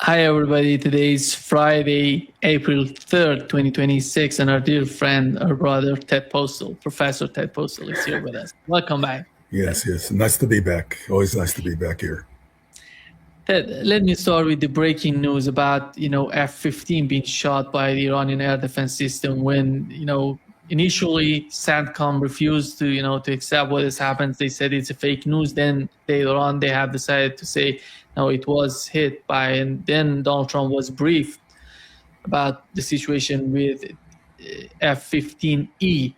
Hi, everybody. Today is Friday, April 3rd, 2026, and our dear friend, our brother, Ted Postal, Professor Ted Postal, is here with us. Welcome back, Ted. Yes. Nice to be back. Always nice to be back here. Ted, let me start with the breaking news about, F-15 being shot by the Iranian air defense system when, initially CENTCOM refused to accept what has happened. They said it's a fake news. Then later on, they have decided to say, no, it was hit by, and then Donald Trump was briefed about the situation with F-15E,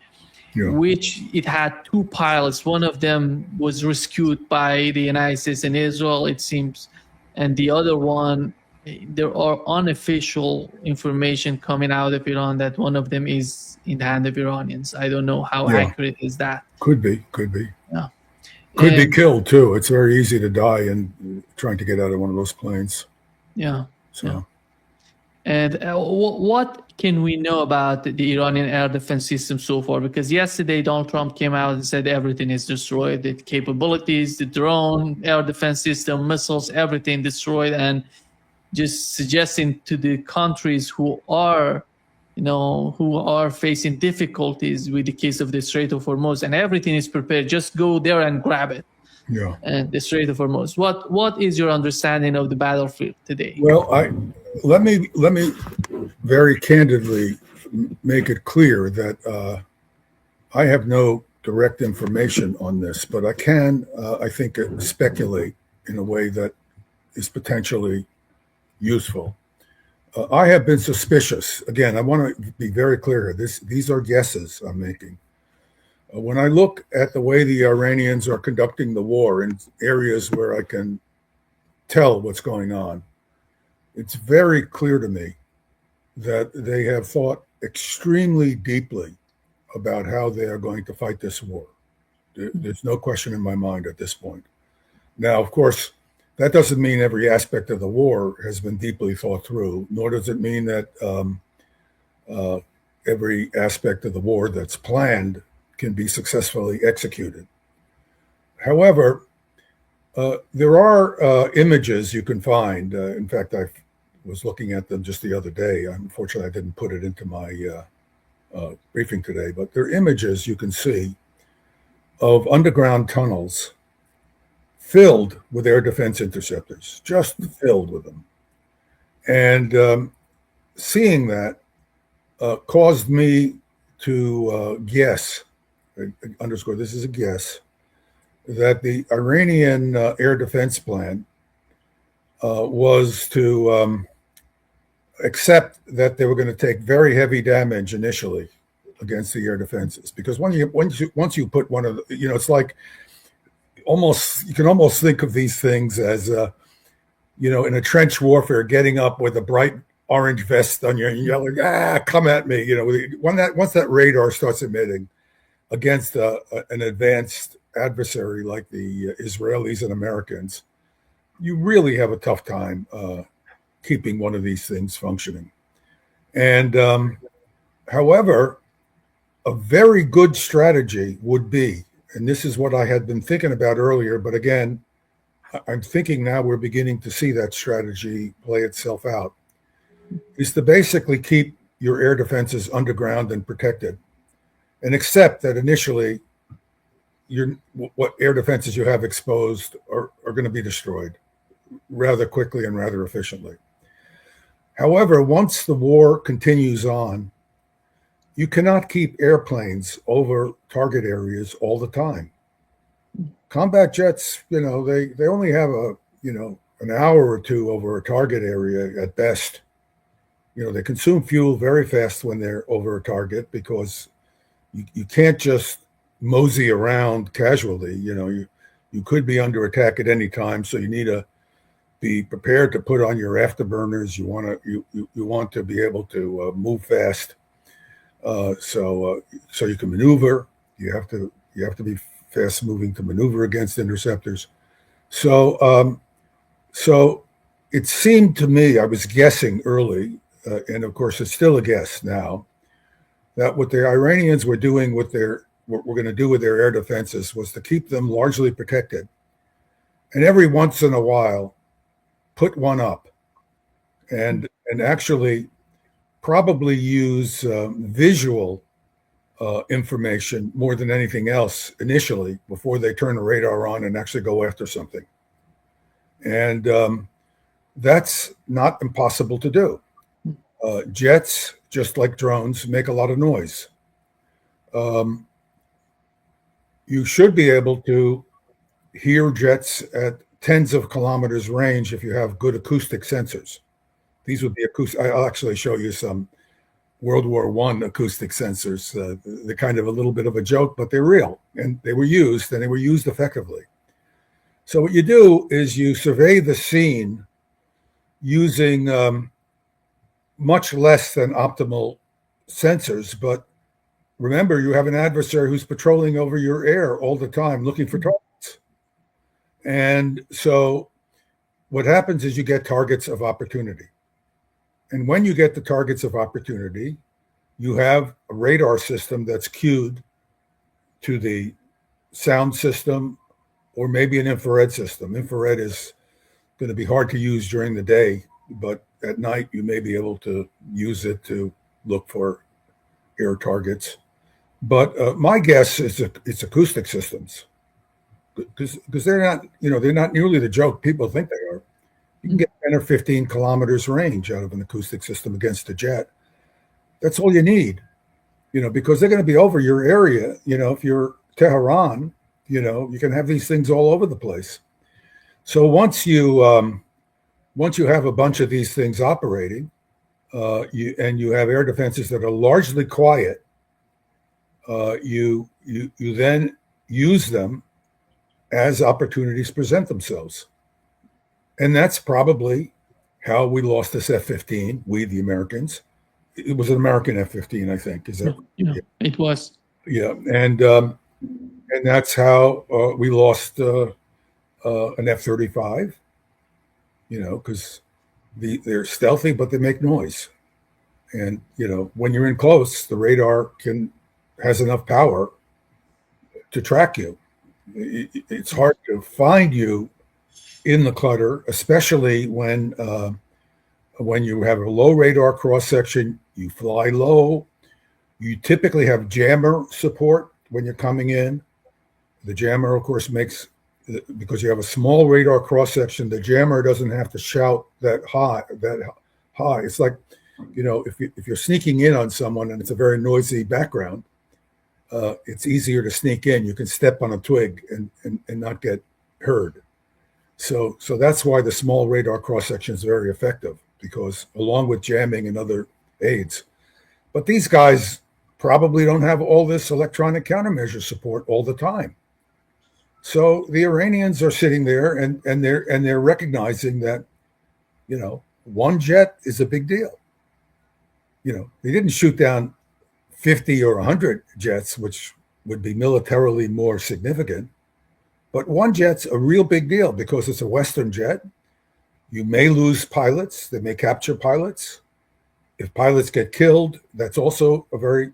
Yeah. which it had two pilots. One of them was rescued by the United States and Israel, it seems, and the other one, there are unofficial information coming out of Iran that one of them is in the hand of Iranians. I don't know how Yeah. accurate is that. Could be. Yeah. Could be And killed too. It's very easy to die in trying to get out of one of those planes. yeah. So Yeah. And what can we know about the Iranian air defense system so far? Because yesterday Donald Trump came out and said everything is destroyed, the capabilities, the drone, air defense system, missiles, everything destroyed, and just suggesting to the countries who are facing difficulties with the case of the Strait of Hormuz, and everything is prepared, just go there and grab it. yeah. And the Strait of Hormuz. What is your understanding of the battlefield today? Well, let me very candidly make it clear that I have no direct information on this, but I can, I think, speculate in a way that is potentially useful. I have been suspicious. Again, I want to be very clear here. These are guesses I'm making. When I look at the way the Iranians are conducting the war in areas where I can tell what's going on, it's very clear to me that they have thought extremely deeply about how they are going to fight this war. There's no question in my mind at this point. Now, of course, that doesn't mean every aspect of the war has been deeply thought through, nor does it mean that every aspect of the war that's planned can be successfully executed. However, there are images you can find. In fact, I was looking at them just the other day. Unfortunately, I didn't put it into my briefing today, but there are images you can see of underground tunnels filled with air defense interceptors, just filled with them. And seeing that caused me to guess, underscore, this is a guess, that the Iranian air defense plan was to accept that they were going to take very heavy damage initially against the air defenses, because once you put one of the, it's like you can almost think of these things as in a trench warfare, getting up with a bright orange vest on you and yelling, come at me. Once that radar starts emitting against an advanced adversary like the Israelis and Americans, you really have a tough time keeping one of these things functioning. And however, a very good strategy would be, and this is what I had been thinking about earlier, but again, I'm thinking now we're beginning to see that strategy play itself out, is to basically keep your air defenses underground and protected, and accept that initially what air defenses you have exposed are going to be destroyed rather quickly and rather efficiently. However, once the war continues on, you cannot keep airplanes over target areas all the time. Combat jets, they only have an hour or two over a target area at best. They consume fuel very fast when they're over a target, because you can't just mosey around casually. You could be under attack at any time, so you need to be prepared to put on your afterburners. You want to be able to move fast, so you can maneuver. You have to be fast moving to maneuver against interceptors. So it seemed to me, I was guessing early, and of course it's still a guess now, that what the Iranians were doing what we're going to do with their air defenses was to keep them largely protected, and every once in a while put one up and actually probably use visual information more than anything else initially before they turn the radar on and actually go after something. And that's not impossible to do. Jets, just like drones, make a lot of noise. You should be able to hear jets at tens of kilometers range if you have good acoustic sensors. These would be acoustic. I'll actually show you some World War I acoustic sensors. They're kind of a little bit of a joke, but they're real, and they were used effectively. So what you do is you survey the scene using much less than optimal sensors, but remember, you have an adversary who's patrolling over your air all the time looking for targets. And so what happens is you get targets of opportunity. And when you get the targets of opportunity, you have a radar system that's cued to the sound system or maybe an infrared system. Infrared is going to be hard to use during the day, but at night you may be able to use it to look for air targets. But my guess is it's acoustic systems, because they're not nearly the joke people think they are. You can get 10 or 15 kilometers range out of an acoustic system against a jet. That's all you need, because they're going to be over your area. If you're Tehran, you can have these things all over the place. So once you have a bunch of these things operating, you have air defenses that are largely quiet, you then use them as opportunities present themselves. And that's probably how we lost this F-15, we, the Americans. It was an American F-15, I think. Is that? Yeah, it was. Yeah, and that's how we lost an F-35, because they're stealthy, but they make noise. And, when you're in close, the radar has enough power to track you. It's hard to find you in the clutter, especially when you have a low radar cross section. You fly low. You typically have jammer support when you're coming in. The jammer, of course, because you have a small radar cross section, the jammer doesn't have to shout that high. It's like, if you're sneaking in on someone and it's a very noisy background, it's easier to sneak in. You can step on a twig and not get heard. So that's why the small radar cross section is very effective, because along with jamming and other aids. But these guys probably don't have all this electronic countermeasure support all the time. So the Iranians are sitting there and they're recognizing that, one jet is a big deal. They didn't shoot down 50 or 100 jets, which would be militarily more significant. But one jet's a real big deal because it's a Western jet. You may lose pilots. They may capture pilots. If pilots get killed, that's also a very,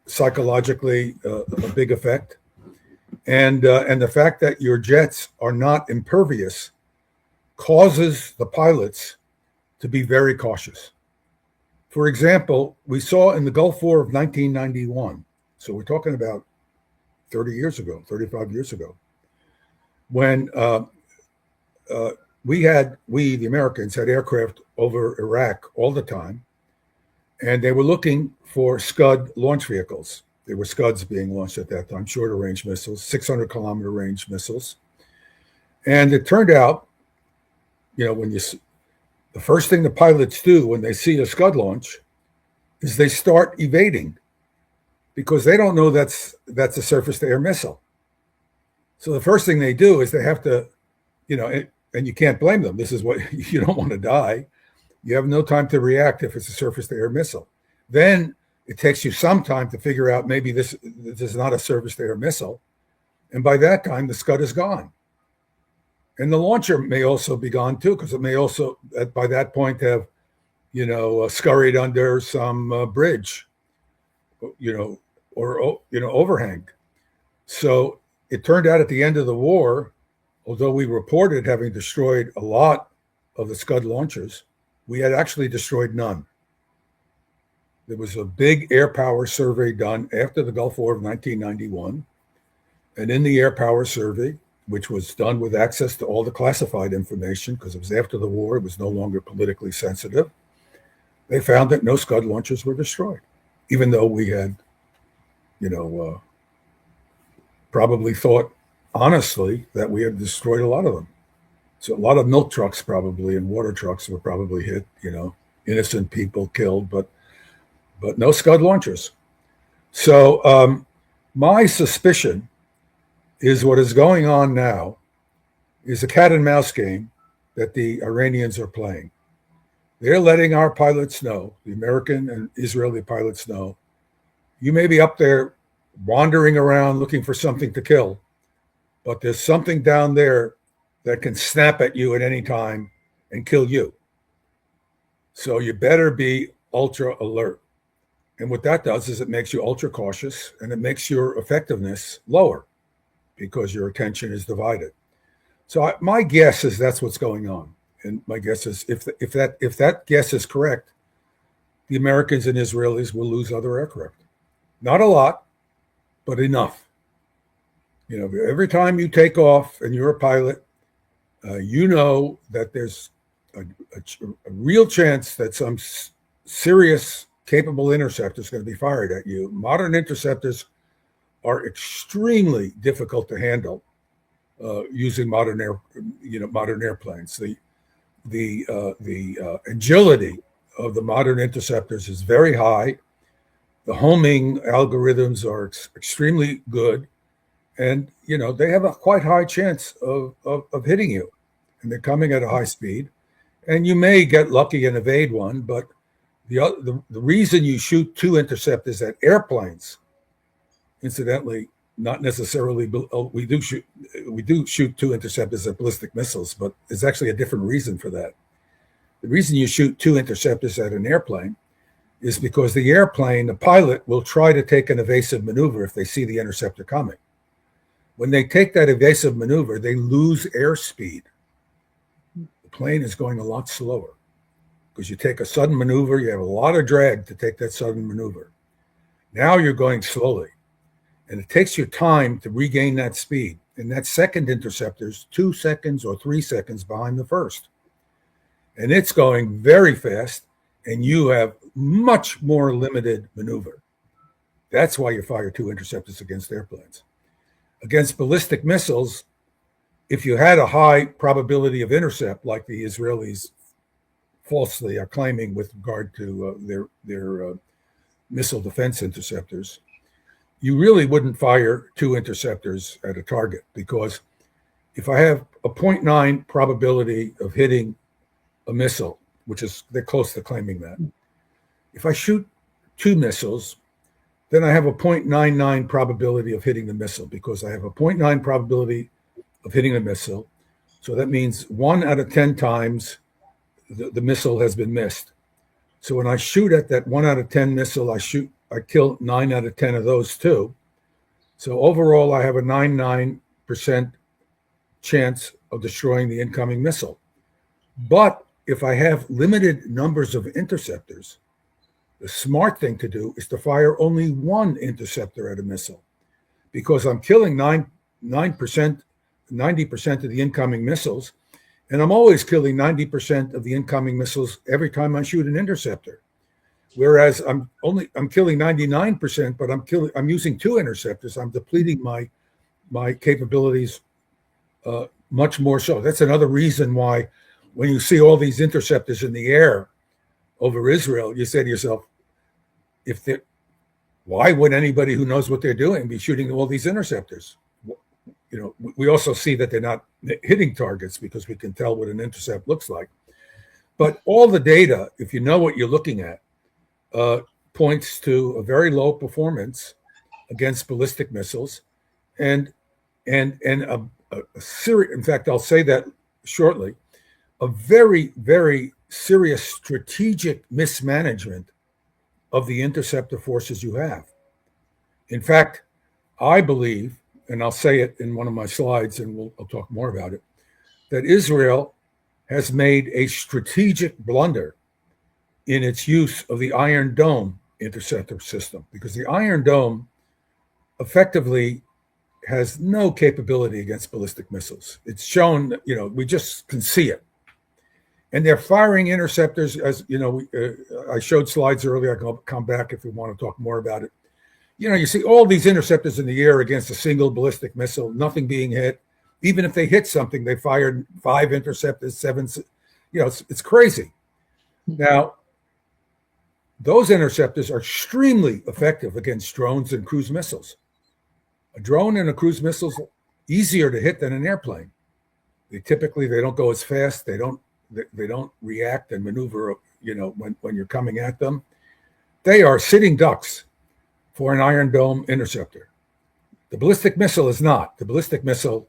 psychologically a big effect. And the fact that your jets are not impervious causes the pilots to be very cautious. For example, we saw in the Gulf War of 1991, so we're talking about 35 years ago, when we, the Americans, had aircraft over Iraq all the time, and they were looking for Scud launch vehicles. There were Scuds being launched at that time, shorter range missiles, 600-kilometer range missiles. And it turned out, the first thing the pilots do when they see a Scud launch is they start evading, because they don't know that's a surface-to-air missile. So the first thing they do is they have to, and you can't blame them. This is what you don't want to die. You have no time to react if it's a surface-to-air missile. Then it takes you some time to figure out maybe this is not a surface-to-air missile, and by that time the Scud is gone. And the launcher may also be gone too, because it may also, by that point, have, scurried under some bridge, or overhang. So it turned out at the end of the war, although we reported having destroyed a lot of the Scud launchers, we had actually destroyed none. There was a big air power survey done after the Gulf War of 1991. And in the air power survey, which was done with access to all the classified information, because it was after the war, it was no longer politically sensitive, they found that no Scud launchers were destroyed, even though we had, probably thought honestly that we had destroyed a lot of them. So a lot of milk trucks probably and water trucks were probably hit, innocent people killed, but no Scud launchers. So my suspicion is what is going on now is a cat and mouse game that the Iranians are playing. They're letting our pilots know, the American and Israeli pilots know, you may be up there wandering around looking for something to kill, but there's something down there that can snap at you at any time and kill you. So you better be ultra alert. And what that does is it makes you ultra cautious and it makes your effectiveness lower because your attention is divided. So my guess is that's what's going on. And my guess is if that guess is correct, the Americans and Israelis will lose other aircraft. Not a lot, but enough. Every time you take off and you're a pilot, you know that there's a real chance that some serious capable interceptor is going to be fired at you. Modern interceptors are extremely difficult to handle using modern airplanes. The agility of the modern interceptors is very high. The homing algorithms are extremely good, and they have a quite high chance of hitting you, and they're coming at a high speed, and you may get lucky and evade one, but the reason you shoot two interceptors at airplanes, incidentally, not necessarily, we do shoot two interceptors at ballistic missiles, but there's actually a different reason for that. The reason you shoot two interceptors at an airplane is because the pilot will try to take an evasive maneuver if they see the interceptor coming. When they take that evasive maneuver, they lose airspeed. The plane is going a lot slower because you take a sudden maneuver, you have a lot of drag to take that sudden maneuver. Now you're going slowly, and it takes you time to regain that speed. And that second interceptor is 2 seconds or 3 seconds behind the first. And it's going very fast, and you have much more limited maneuver. That's why you fire two interceptors against airplanes. Against ballistic missiles, if you had a high probability of intercept, like the Israelis falsely are claiming with regard to their missile defense interceptors, you really wouldn't fire two interceptors at a target, because if I have a 0.9 probability of hitting a missile, which is, they're close to claiming that. If I shoot two missiles, then I have a 0.99 probability of hitting the missile, because I have a 0.9 probability of hitting a missile. So that means 1 out of 10 times the missile has been missed. So when I shoot at that 1 out of 10 missile, I kill 9 out of 10 of those too. So overall, I have a 99% chance of destroying the incoming missile. But if I have limited numbers of interceptors, the smart thing to do is to fire only one interceptor at a missile, because I'm killing 90% of the incoming missiles, and I'm always killing 90% of the incoming missiles every time I shoot an interceptor. Whereas I'm killing 99%, but I'm using two interceptors. I'm depleting my capabilities much more so. That's another reason why when you see all these interceptors in the air over Israel, you say to yourself, why would anybody who knows what they're doing be shooting all these interceptors? We also see that they're not hitting targets because we can tell what an intercept looks like. But all the data, if you know what you're looking at, points to a very low performance against ballistic missiles, and a serious, in fact, I'll say that shortly, a very, very serious strategic mismanagement of the interceptor forces you have. In fact, I believe, and I'll say it in one of my slides, and I'll talk more about it, that Israel has made a strategic blunder in its use of the Iron Dome interceptor system, because the Iron Dome effectively has no capability against ballistic missiles. It's shown, we just can see it. And they're firing interceptors, as I showed slides earlier. I can come back if we want to talk more about it. You see all these interceptors in the air against a single ballistic missile, nothing being hit. Even if they hit something, they fired 5 interceptors, 7. It's crazy. Now, those interceptors are extremely effective against drones and cruise missiles. A drone and a cruise missile is easier to hit than an airplane. They don't go as fast. They don't react and maneuver, when you're coming at them. They are sitting ducks for an Iron Dome interceptor. The ballistic missile is not. The ballistic missile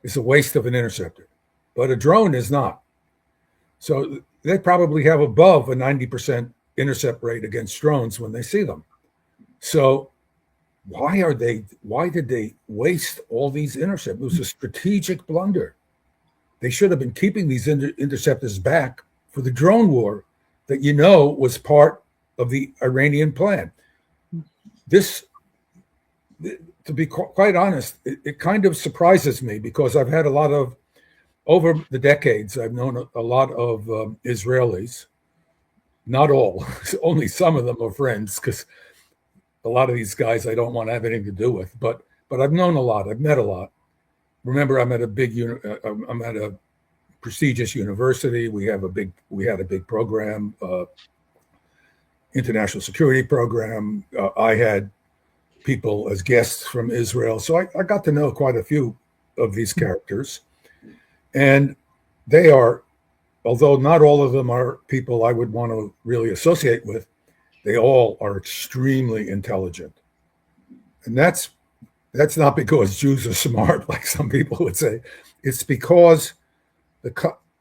is a waste of an interceptor, but a drone is not. So they probably have above a 90% intercept rate against drones when they see them. So why did they waste all these interceptors? It was a strategic blunder. They should have been keeping these interceptors back for the drone war that was part of the Iranian plan. This, to be quite honest, it kind of surprises me, because I've had over the decades, I've known a lot of Israelis, not all, only some of them are friends, because a lot of these guys I don't want to have anything to do with, but I've known a lot, I've met a lot. Remember, I'm at a prestigious university. We had a big program, international security program. I had people as guests from Israel, so I got to know quite a few of these characters, and they are, although not all of them are people I would want to really associate with, they all are extremely intelligent, and that's not because Jews are smart, like some people would say. It's because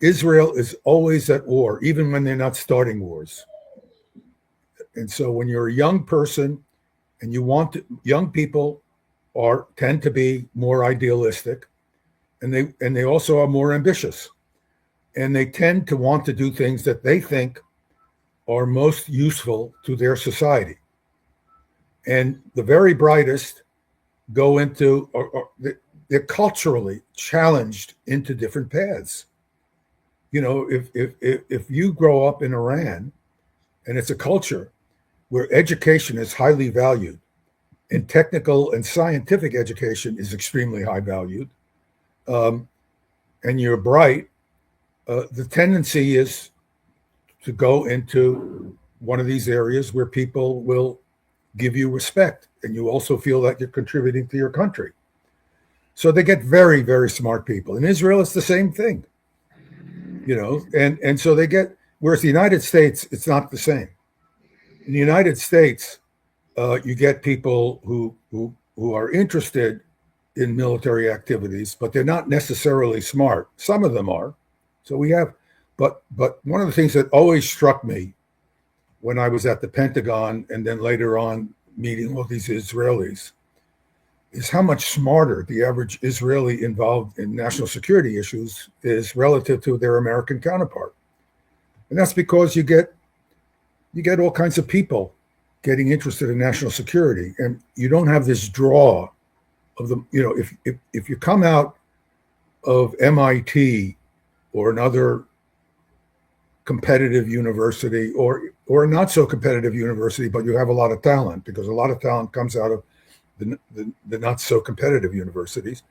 Israel is always at war, even when they're not starting wars. And so when you're a young person and young people tend to be more idealistic, and they also are more ambitious, and they tend to want to do things that they think are most useful to their society. And the very brightest go into, they're culturally challenged into different paths. If you grow up in Iran, and it's a culture where education is highly valued, and technical and scientific education is extremely high valued, and you're bright, the tendency is to go into one of these areas where people will give you respect, and you also feel that you're contributing to your country. So they get very, very smart people. In Israel, it's the same thing, and so they get, whereas the United States, it's not the same. In the United States, you get people who are interested in military activities, but they're not necessarily smart. Some of them are. So we have, but one of the things that always struck me when I was at the Pentagon, and then later on meeting all these Israelis, is how much smarter the average Israeli involved in national security issues is relative to their American counterpart. And that's because you get all kinds of people getting interested in national security, and you don't have this draw of the, if you come out of MIT or another competitive university, or a not so competitive university, but you have a lot of talent, because a lot of talent comes out of the not so competitive universities,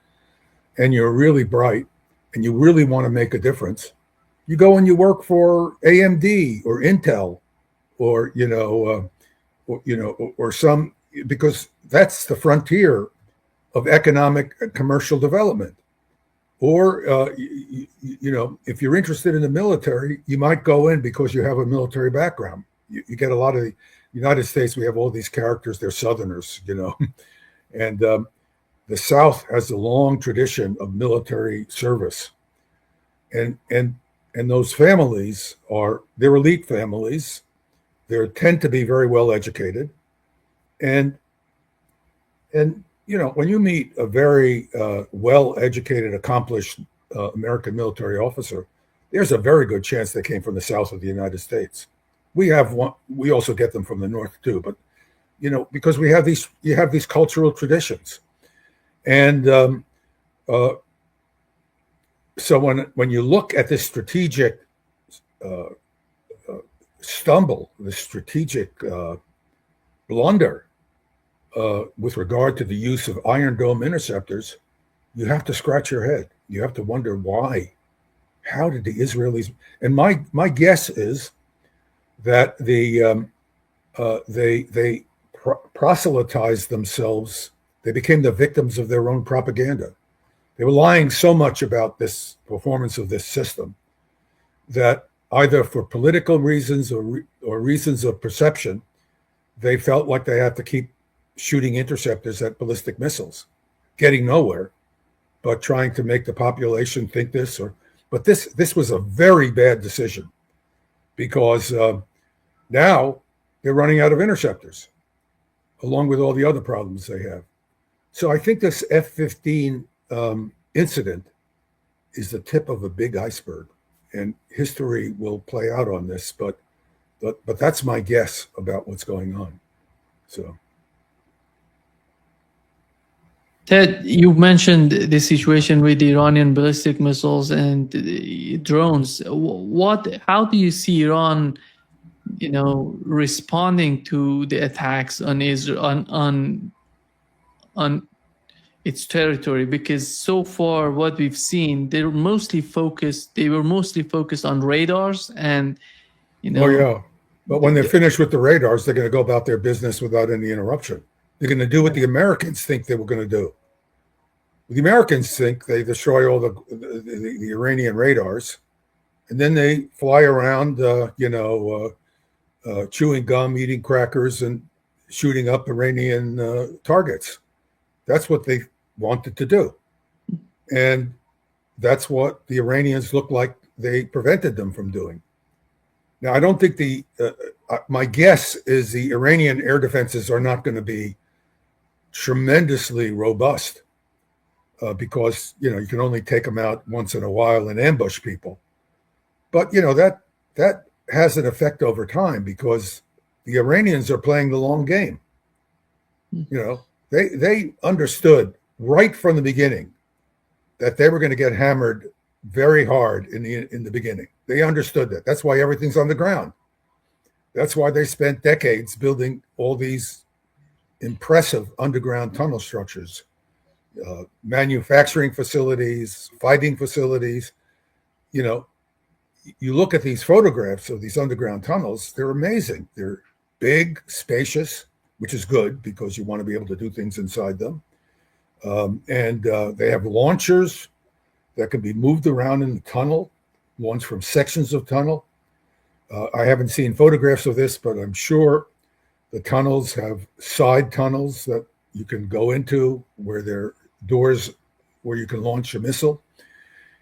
and you're really bright and you really want to make a difference, you go and you work for AMD or Intel, or some, because that's the frontier of economic and commercial development. Or, if you're interested in the military, you might go in because you have a military background. You get a lot of the United States. We have all these characters. They're Southerners, and the South has a long tradition of military service, and those families they're elite families. They tend to be very well educated, and when you meet a very well-educated, accomplished American military officer, there's a very good chance they came from the south of the United States. We have one. We also get them from the north too, but because you have these cultural traditions, and so when you look at this strategic stumble, the strategic blunder with regard to the use of Iron Dome interceptors, you have to scratch your head. You have to wonder why. How did the Israelis? And my guess is that they proselytized themselves. They became the victims of their own propaganda. They were lying so much about this performance of this system that either for political reasons or reasons of perception, they felt like they had to keep shooting interceptors at ballistic missiles, getting nowhere, but trying to make the population think this. But this was a very bad decision, because now they're running out of interceptors, along with all the other problems they have. So I think this F-15 incident is the tip of a big iceberg, and history will play out on this. But that's my guess about what's going on. So, Ted, you mentioned the situation with the Iranian ballistic missiles and drones. How do you see Iran, responding to the attacks on Israel on its territory? Because so far, what we've seen, they were mostly focused on radars and, Oh yeah, but when they're finished with the radars, they're going to go about their business without any interruption. They're going to do what the Americans think they were going to do. The Americans think they destroy all the Iranian radars, and then they fly around, chewing gum, eating crackers, and shooting up Iranian targets. That's what they wanted to do. And that's what the Iranians look like they prevented them from doing. Now, I don't think my guess is the Iranian air defenses are not going to be tremendously robust, because, you can only take them out once in a while and ambush people. But, that has an effect over time, because the Iranians are playing the long game. They understood right from the beginning that they were going to get hammered very hard in the beginning. They understood that. That's why everything's on the ground. That's why they spent decades building all these impressive underground tunnel structures, manufacturing facilities, fighting facilities. You look at these photographs of these underground tunnels, they're amazing. They're big, spacious, which is good because you want to be able to do things inside them. And they have launchers that can be moved around in the tunnel, launched from sections of tunnel. I haven't seen photographs of this, but I'm sure the tunnels have side tunnels that you can go into where there are doors where you can launch a missile.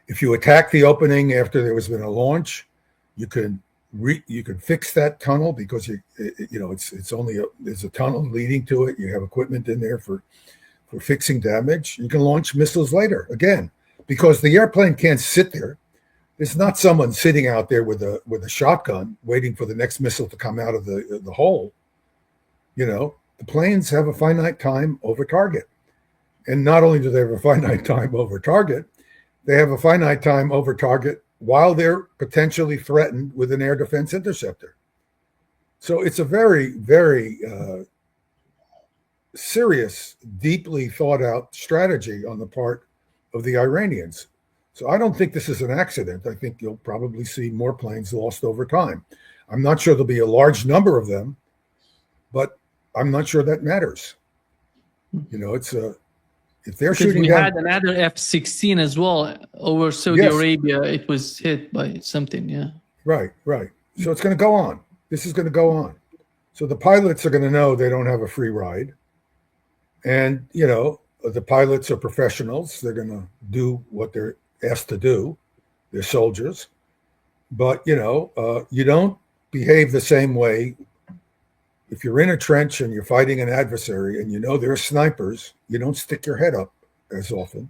If you attack the opening after there has been a launch, you can fix that tunnel, because it's only there's a tunnel leading to it. You have equipment in there for fixing damage. You can launch missiles later again, because the airplane can't sit there. There's not someone sitting out there with a shotgun waiting for the next missile to come out of the hole. The planes have a finite time over target. And not only do they have a finite time over target, they have a finite time over target while they're potentially threatened with an air defense interceptor. So it's a very, very serious, deeply thought out strategy on the part of the Iranians. So I don't think this is an accident. I think you'll probably see more planes lost over time. I'm not sure there'll be a large number of them, but I'm not sure that matters. It's if they're shooting down. We had another F-16 as well over Saudi Arabia. It was hit by something. Yeah. Right. So it's going to go on. This is going to go on. So the pilots are going to know they don't have a free ride. And, the pilots are professionals. They're going to do what they're asked to do. They're soldiers. But, you don't behave the same way. If you're in a trench and you're fighting an adversary and there are snipers, you don't stick your head up as often.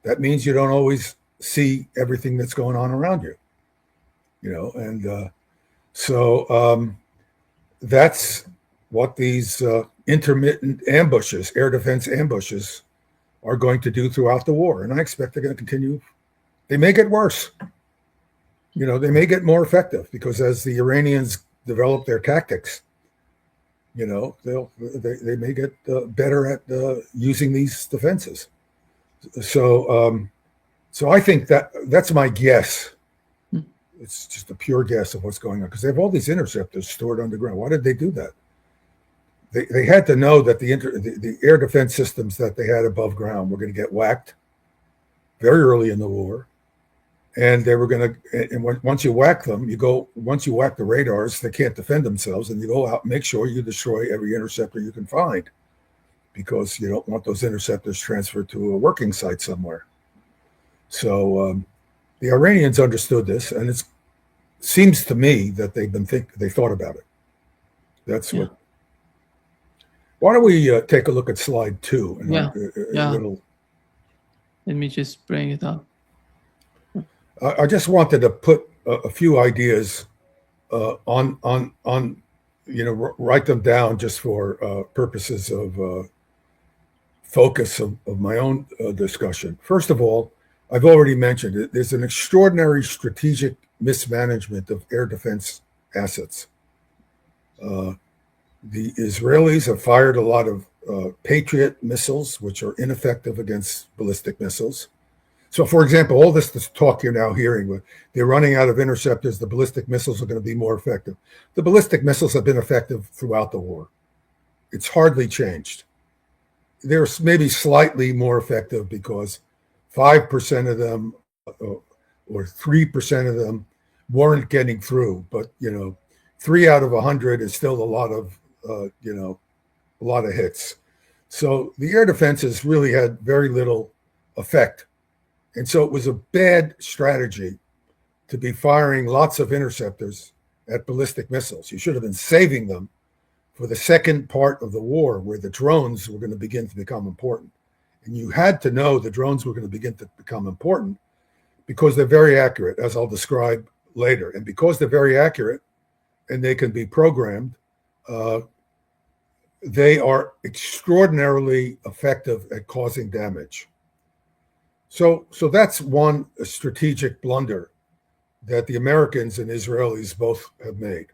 That means you don't always see everything that's going on around you. and so that's what these intermittent ambushes, air defense ambushes, are going to do throughout the war. And I expect they're going to continue. They may get worse. They may get more effective because as the Iranians develop their tactics, they may get better at using these defenses. So I think that's my guess. It's just a pure guess of what's going on because they have all these interceptors stored underground. Why did they do that? They had to know that the air defense systems that they had above ground were going to get whacked very early in the war. And they were going to, and once you whack them, once you whack the radars, they can't defend themselves, and you go out and make sure you destroy every interceptor you can find because you don't want those interceptors transferred to a working site somewhere. So the Iranians understood this, and it seems to me that they thought about it. That's what. Why don't we take a look at slide 2? And Let me just bring it up. I just wanted to put a few ideas on write them down just for purposes of focus of my own discussion. First of all, I've already mentioned it. There's an extraordinary strategic mismanagement of air defense assets. The Israelis have fired a lot of Patriot missiles, which are ineffective against ballistic missiles. So, for example, all this talk you're now hearing, they're running out of interceptors, the ballistic missiles are going to be more effective. The ballistic missiles have been effective throughout the war. It's hardly changed. They're maybe slightly more effective because 5% of them or 3% of them weren't getting through. But, 3 out of 100 is still a lot of hits. So the air defenses really had very little effect. And so it was a bad strategy to be firing lots of interceptors at ballistic missiles. You should have been saving them for the second part of the war where the drones were going to begin to become important. And you had to know the drones were going to begin to become important because they're very accurate, as I'll describe later. And because they're very accurate and they can be programmed, they are extraordinarily effective at causing damage. So that's one strategic blunder that the Americans and Israelis both have made.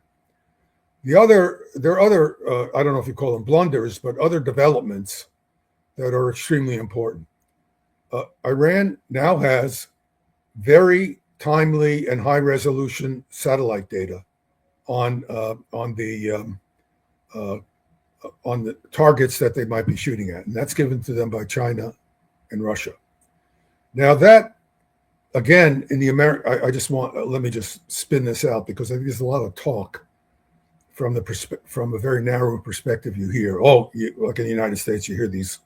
There are other, I don't know if you call them blunders, but other developments that are extremely important. Iran now has very timely and high-resolution satellite data on the targets that they might be shooting at, and that's given to them by China and Russia. Now that, again, in the let me just spin this out because I think there's a lot of talk from a very narrow perspective. You hear, like in the United States, you hear these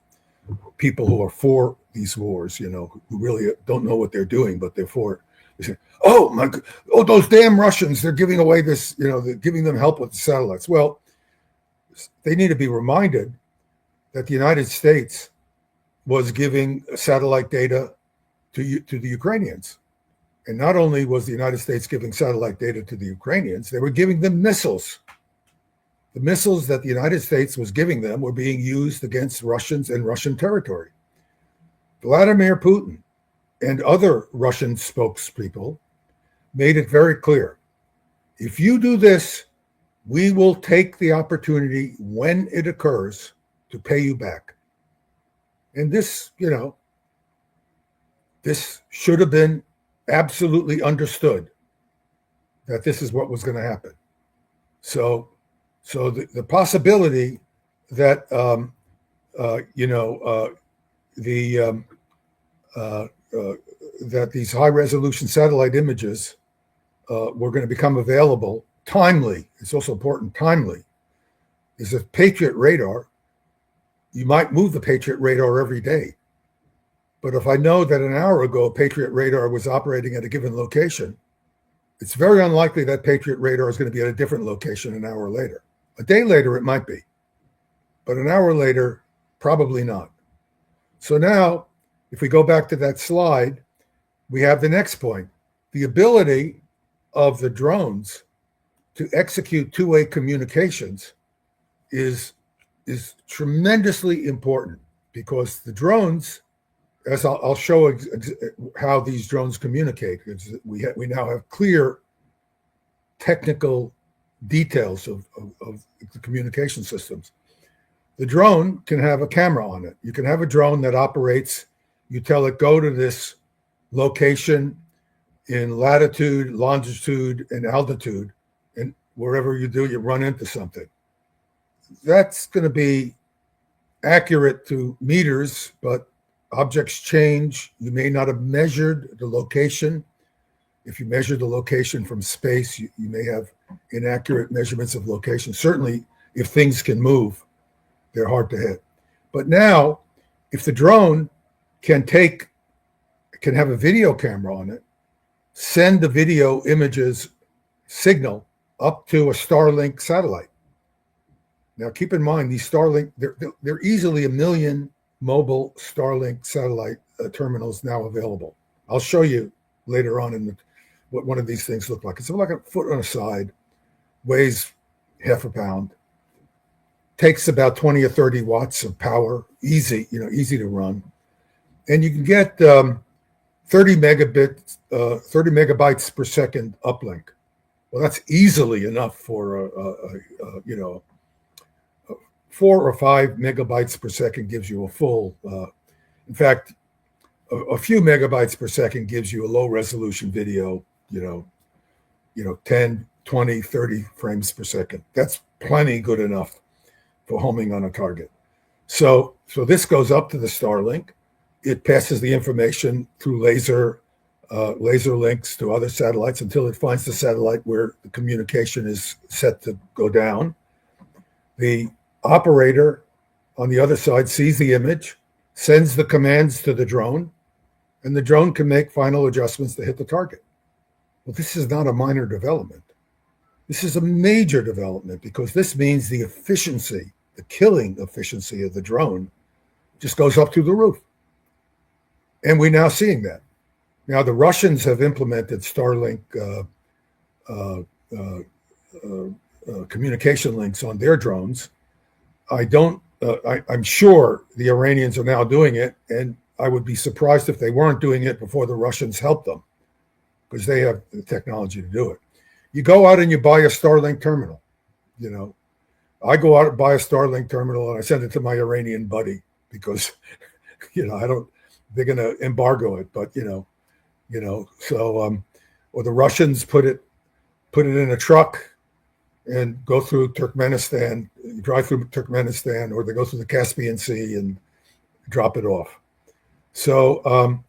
people who are for these wars, who really don't know what they're doing, but they're for it. They say, those damn Russians, they're giving away this, they're giving them help with the satellites. Well, they need to be reminded that the United States was giving satellite data to the Ukrainians. And not only was the United States giving satellite data to the Ukrainians, they were giving them missiles. The missiles that the United States was giving them were being used against Russians and Russian territory. Vladimir Putin and other Russian spokespeople made it very clear. If you do this, we will take the opportunity when it occurs to pay you back. And this, this should have been absolutely understood that this is what was going to happen. So the possibility that that these high-resolution satellite images were going to become available timely. It's also important timely. Is a Patriot radar. You might move the Patriot radar every day. But if I know that an hour ago a Patriot radar was operating at a given location, it's very unlikely that Patriot radar is going to be at a different location an hour later. A day later, it might be. But an hour later, probably not. So now, if we go back to that slide, we have the next point. The ability of the drones to execute two-way communications is tremendously important, because the drones, as I'll show how these drones communicate, we now have clear technical details of the communication systems. The drone can have a camera on it. You can have a drone that operates, you tell it, go to this location in latitude, longitude, and altitude, and wherever you do, you run into something. That's going to be accurate to meters, but objects change. You may not have measured the location. If you measure the location from space, you may have inaccurate measurements of location. Certainly, if things can move, they're hard to hit. But now, if the drone can have a video camera on it, send the video images signal up to a Starlink satellite. Now, keep in mind, these Starlink, they're easily 1 million mobile Starlink satellite terminals now available. I'll show you later on what one of these things look like. It's like a foot on a side, weighs half a pound, takes about 20 or 30 watts of power, easy to run. And you can get 30 megabytes per second uplink. Well, that's easily enough for 4 or 5 megabytes per second gives you a full. In fact, a few megabytes per second gives you a low resolution video. 10, 20, 30 frames per second. That's plenty good enough for homing on a target. So this goes up to the Starlink. It passes the information through laser links to other satellites until it finds the satellite where the communication is set to go down. The operator on the other side sees the image, sends the commands to the drone, and the drone can make final adjustments to hit the target. Well, this is not a minor development. This is a major development, because this means the efficiency, the killing efficiency of the drone just goes up through the roof. And we're now seeing that. Now, the Russians have implemented Starlink communication links on their drones. I'm sure the Iranians are now doing it, and I would be surprised if they weren't doing it before the Russians helped them, because they have the technology to do it. You go out and you buy a Starlink terminal. I go out and buy a Starlink terminal and I send it to my Iranian buddy, because, they're going to embargo it, but, or the Russians put it in a truck and go through Turkmenistan, drive through Turkmenistan, or they go through the Caspian Sea and drop it off. So,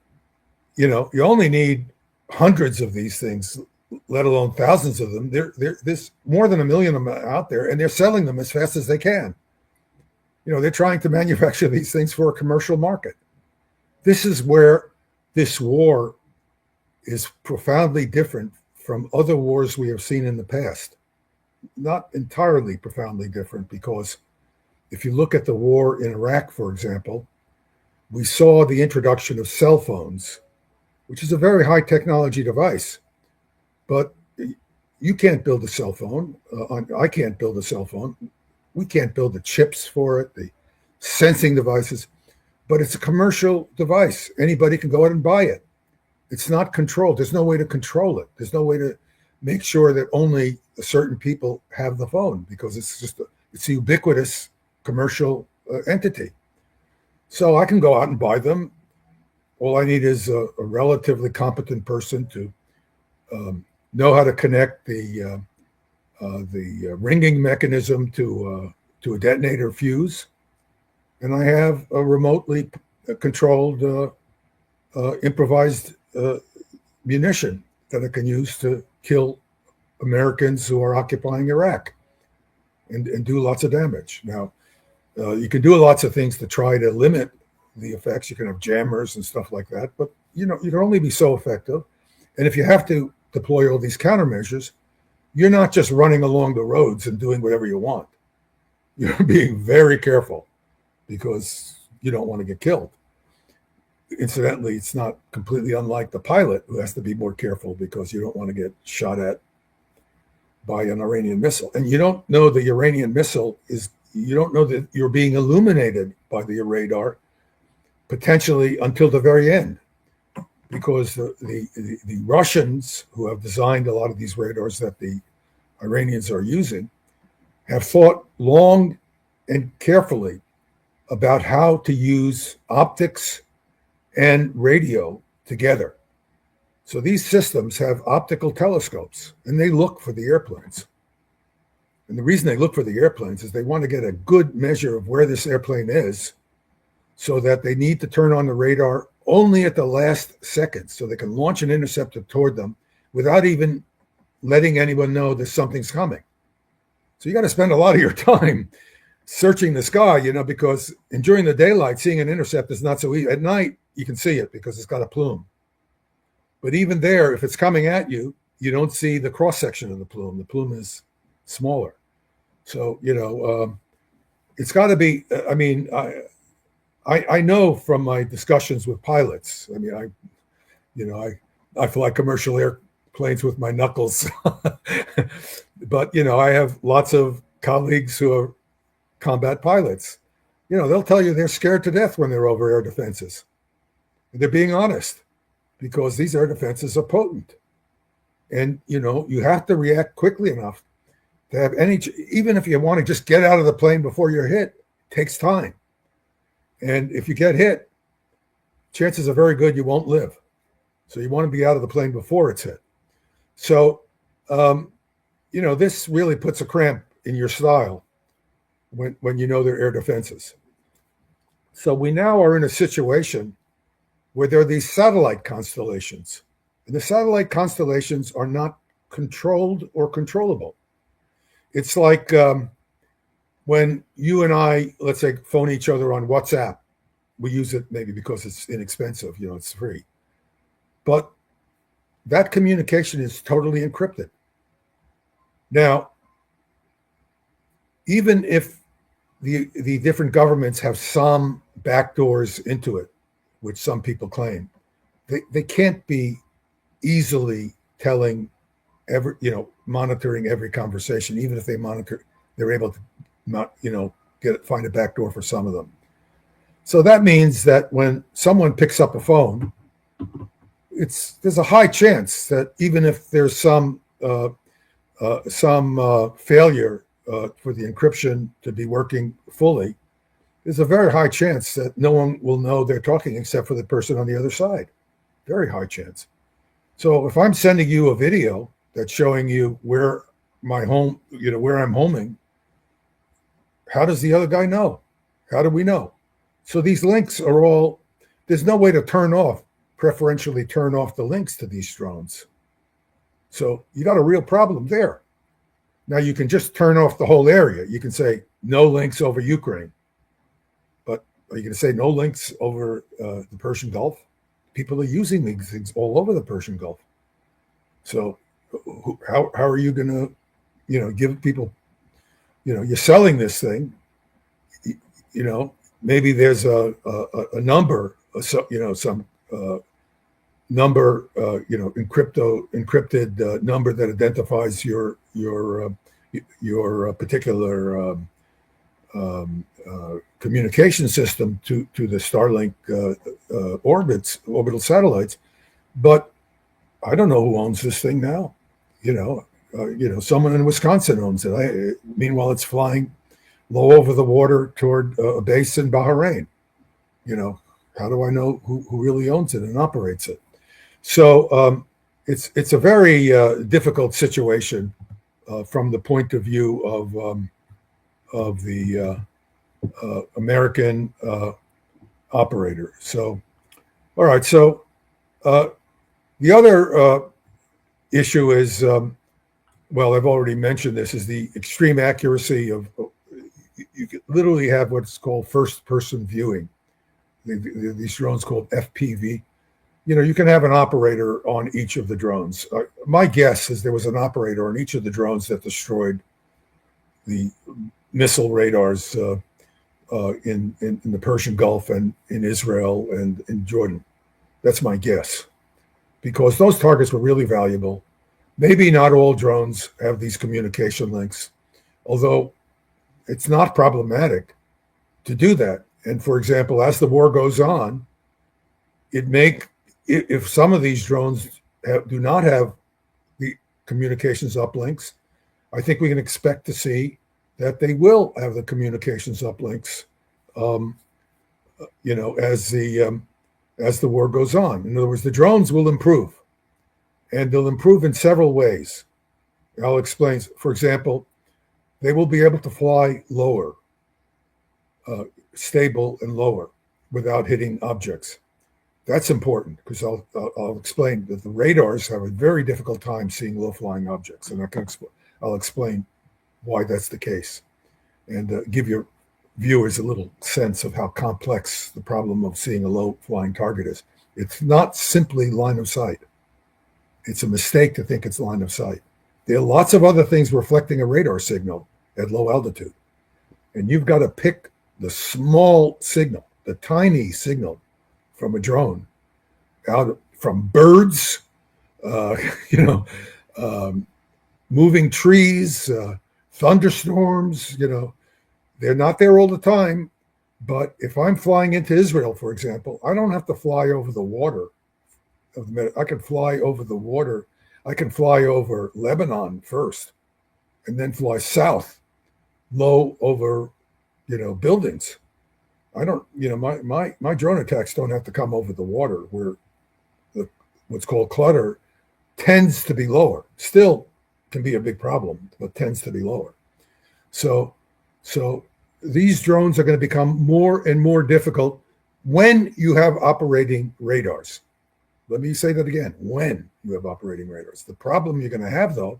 you only need hundreds of these things, let alone thousands of them. There's more than 1 million of them out there, and they're selling them as fast as they can. They're trying to manufacture these things for a commercial market. This is where this war is profoundly different from other wars we have seen in the past. Not entirely profoundly different, because if you look at the war in Iraq, for example, we saw the introduction of cell phones, which is a very high technology device. But you can't build a cell phone. I can't build a cell phone. We can't build the chips for it, the sensing devices. But it's a commercial device. Anybody can go out and buy it. It's not controlled. There's no way to control it. There's no way to make sure that only certain people have the phone, because it's a ubiquitous commercial entity. So I can go out and buy them. All I need is a relatively competent person to know how to connect the ringing mechanism to a detonator fuse, and I have a remotely controlled improvised munition that I can use to kill Americans who are occupying Iraq and do lots of damage. Now, you can do lots of things to try to limit the effects. You can have jammers and stuff like that, but you can only be so effective. And if you have to deploy all these countermeasures, you're not just running along the roads and doing whatever you want. You're being very careful, because you don't want to get killed. Incidentally, it's not completely unlike the pilot, who has to be more careful because you don't want to get shot at by an Iranian missile. And you don't know the Iranian missile is, you don't know that you're being illuminated by the radar potentially until the very end, because the Russians, who have designed a lot of these radars that the Iranians are using, have thought long and carefully about how to use optics and radio together. So these systems have optical telescopes, and they look for the airplanes. And the reason they look for the airplanes is they want to get a good measure of where this airplane is, so that they need to turn on the radar only at the last second, so they can launch an interceptor toward them without even letting anyone know that something's coming. So you got to spend a lot of your time searching the sky, because during the daylight, seeing an intercept is not so easy. At night, you can see it because it's got a plume. But even there, if it's coming at you, you don't see the cross-section of the plume. The plume is smaller. So, it's got to be, I know from my discussions with pilots, I fly commercial airplanes with my knuckles, but, I have lots of colleagues who are combat pilots. They'll tell you they're scared to death when they're over air defenses. They're being honest, because these air defenses are potent. And, you have to react quickly enough to have even if you want to just get out of the plane before you're hit, it takes time. And if you get hit, chances are very good you won't live. So you want to be out of the plane before it's hit. So, this really puts a cramp in your style when you know they're air defenses. So we now are in a situation where there are these satellite constellations. And the satellite constellations are not controlled or controllable. It's like when you and I, let's say, phone each other on WhatsApp. We use it maybe because it's inexpensive, it's free. But that communication is totally encrypted. Now, even if the different governments have some backdoors into it, which some people claim, they can't be easily telling monitoring every conversation. Even if they monitor, they're able to not, find a backdoor for some of them. So that means that when someone picks up a phone, there's a high chance that even if there's some failure for the encryption to be working fully, there's a very high chance that no one will know they're talking except for the person on the other side. Very high chance. So if I'm sending you a video that's showing you where my home, where I'm homing, how does the other guy know? How do we know? So these links are all, there's no way to preferentially turn off the links to these drones. So you got a real problem there. Now you can just turn off the whole area. You can say no links over Ukraine. But are you going to say no links over the Persian Gulf? People are using these things all over the Persian Gulf. So how are you going to, give people, you're selling this thing, maybe there's a number, some number, encrypted number that identifies your particular communication system to the Starlink orbital satellites. But I don't know who owns this thing now. Someone in Wisconsin owns it. Meanwhile, it's flying low over the water toward a base in Bahrain. How do I know who really owns it and operates it? So it's a very difficult situation from the point of view of the American operator. So, all right. So the other issue is, I've already mentioned this, is the extreme accuracy of. You could literally have what's called first-person viewing. These drones called FPV. You can have an operator on each of the drones. My guess is there was an operator on each of the drones that destroyed the missile radars in the Persian Gulf and in Israel and in Jordan. That's my guess, because those targets were really valuable. Maybe not all drones have these communication links, although it's not problematic to do that. And for example, as the war goes on, if some of these drones do not have the communications uplinks, I think we can expect to see that they will have the communications uplinks, as the war goes on. In other words, the drones will improve, and they'll improve in several ways. I'll explain. For example, they will be able to fly lower, stable and lower, without hitting objects. That's important because I'll explain that the radars have a very difficult time seeing low-flying objects, and I'll explain why that's the case, and give your viewers a little sense of how complex the problem of seeing a low-flying target is. It's not simply line of sight. It's a mistake to think it's line of sight. There are lots of other things reflecting a radar signal at low altitude, and you've got to pick the small signal, the tiny signal from a drone, from birds, moving trees, thunderstorms. They're not there all the time. But if I'm flying into Israel, for example, I don't have to fly over the water. I can fly over the water. I can fly over Lebanon first, and then fly south, low over, buildings. I don't, my drone attacks don't have to come over the water where what's called clutter tends to be lower. Still can be a big problem, but tends to be lower. So these drones are going to become more and more difficult when you have operating radars. Let me say that again, when you have operating radars. The problem you're going to have, though,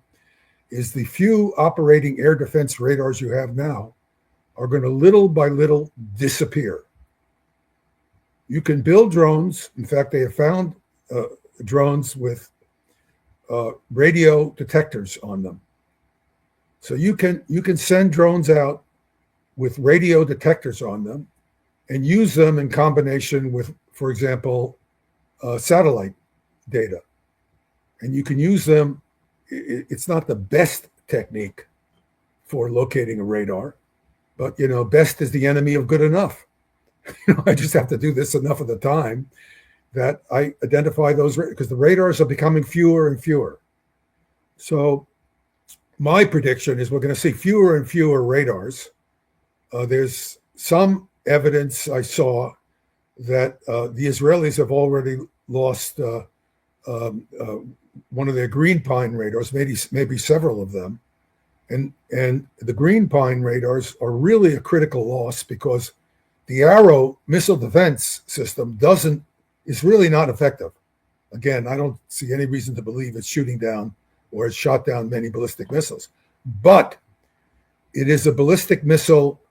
is the few operating air defense radars you have now are going to little by little disappear. You can build drones. In fact, they have found drones with radio detectors on them. So you can send drones out with radio detectors on them and use them in combination with, for example, satellite data. And you can use them. It's not the best technique for locating a radar, but best is the enemy of good enough. I just have to do this enough of the time that I identify those, because the radars are becoming fewer and fewer. So my prediction is we're going to see fewer and fewer radars. There's some evidence I saw that the Israelis have already lost one of their green pine radars, maybe several of them. And the green pine radars are really a critical loss because the Arrow missile defense system is really not effective. Again, I don't see any reason to believe it's shooting down or it's shot down many ballistic missiles. But it is a ballistic missile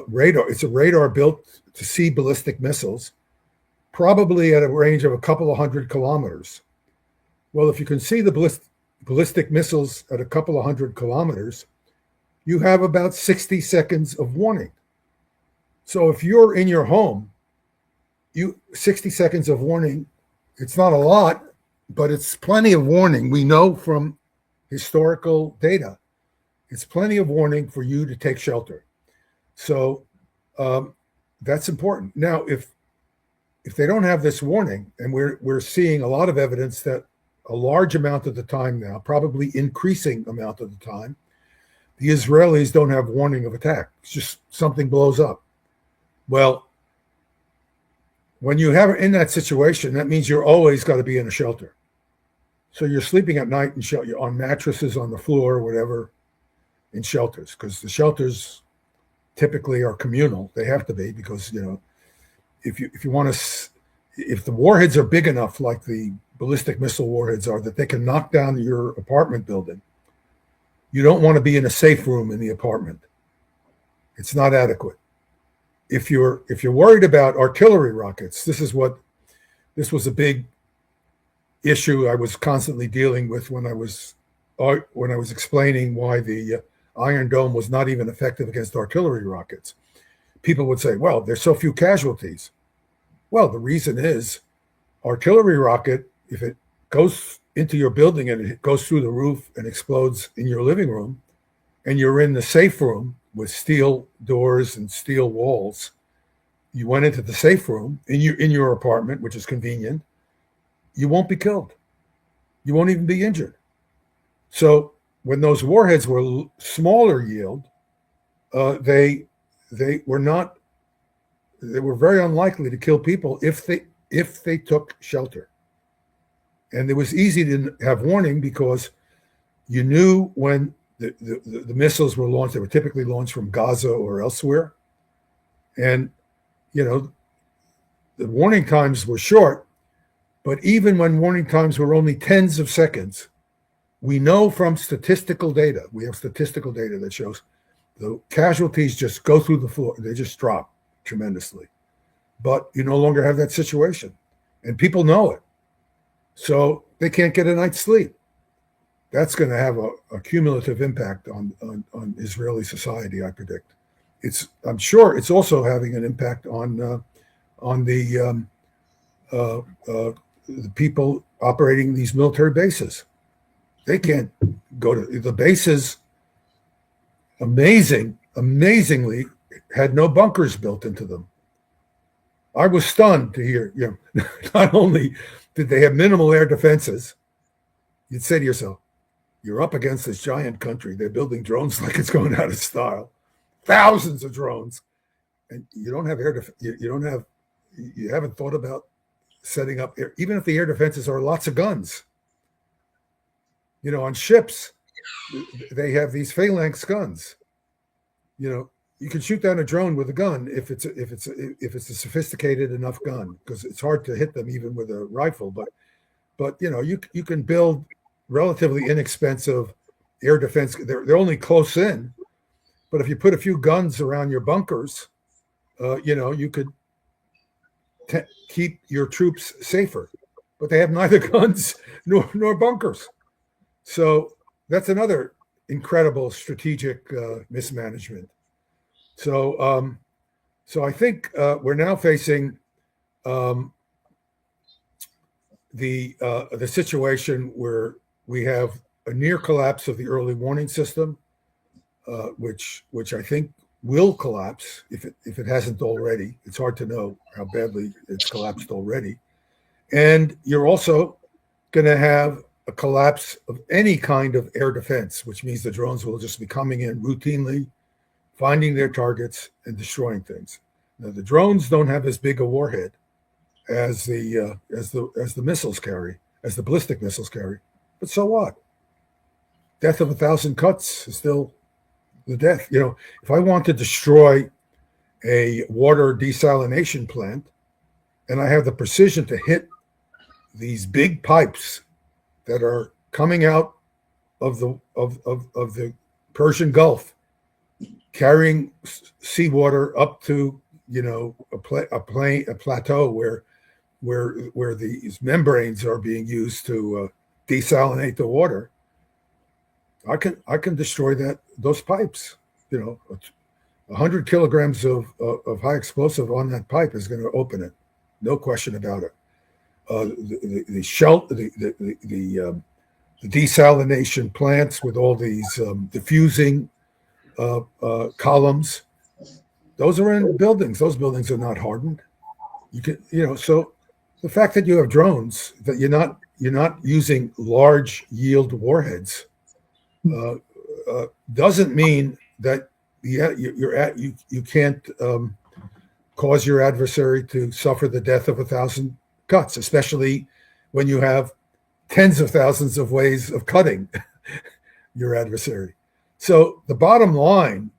radar. It's a radar built to see ballistic missiles, probably at a range of a couple of 100 kilometers. Well, if you can see the ballistic missiles at a couple of 100 kilometers, you have about 60 seconds of warning. So if you're in your home, 60 seconds of warning, it's not a lot, but it's plenty of warning. We know from historical data, it's plenty of warning for you to take shelter. So that's important. Now, if they don't have this warning, and we're seeing a lot of evidence that a large amount of the time now, probably increasing amount of the time, the Israelis don't have warning of attack. It's just something blows up. Well, when you have in that situation, that means you're always got to be in a shelter. So you're sleeping at night you're on mattresses on the floor or whatever in shelters, because the shelters typically are communal. They have to be, because if you want to, if the warheads are big enough, like the ballistic missile warheads are, that they can knock down your apartment building, you don't want to be in a safe room in the apartment. It's not adequate. If you're worried about artillery rockets, this was a big issue I was constantly dealing with when I was explaining why the Iron Dome was not even effective against artillery rockets. People would say, well, there's so few casualties. Well, the reason is artillery rocket, if it goes into your building and it goes through the roof and explodes in your living room, and you're in the safe room with steel doors and steel walls, you went into the safe room in your apartment, which is convenient, you won't be killed. You won't even be injured. So when those warheads were smaller yield, they were very unlikely to kill people if they took shelter. And it was easy to have warning because you knew when the missiles were launched. They were typically launched from Gaza or elsewhere. And, the warning times were short, but even when warning times were only tens of seconds, we know from statistical data, we have statistical data that shows the casualties just go through the floor. They just drop tremendously. But you no longer have that situation. And people know it. So they can't get a night's sleep. That's going to have a cumulative impact on Israeli society, I predict. I'm sure it's also having an impact on the people operating these military bases. They can't go to the bases. Amazingly, had no bunkers built into them. I was stunned to hear, not only did they have minimal air defenses, you'd say to yourself, you're up against this giant country. They're building drones like it's going out of style. Thousands of drones. And you don't have air defense. You haven't thought about setting up air, even if the air defenses are lots of guns. On ships, they have these phalanx guns. You can shoot down a drone with a gun if it's a sophisticated enough gun, because it's hard to hit them even with a rifle. But you can build relatively inexpensive air defense. They're only close in, but if you put a few guns around your bunkers, you could keep your troops safer. But they have neither guns nor bunkers. So that's another incredible strategic mismanagement. So I think we're now facing the situation where we have a near collapse of the early warning system, which I think will collapse if it hasn't already. It's hard to know how badly it's collapsed already. And you're also going to have a collapse of any kind of air defense, which means the drones will just be coming in routinely, finding their targets and destroying things. Now, the drones don't have as big a warhead as the missiles carry, as the ballistic missiles carry. But so what? Death of 1,000 cuts is still the death. If I want to destroy a water desalination plant, and I have the precision to hit these big pipes that are coming out of the Persian Gulf, carrying seawater up to a plateau where these membranes are being used to desalinate the water, I can destroy those pipes. 100 kilograms of high explosive on that pipe is going to open it, no question about it. The desalination plants with all these diffusing columns, those are in buildings. Those buildings are not hardened. So the fact that you have drones, that you're not using large yield warheads, doesn't mean that you can't cause your adversary to suffer the death of 1,000 cuts, especially when you have tens of thousands of ways of cutting your adversary. So the bottom line,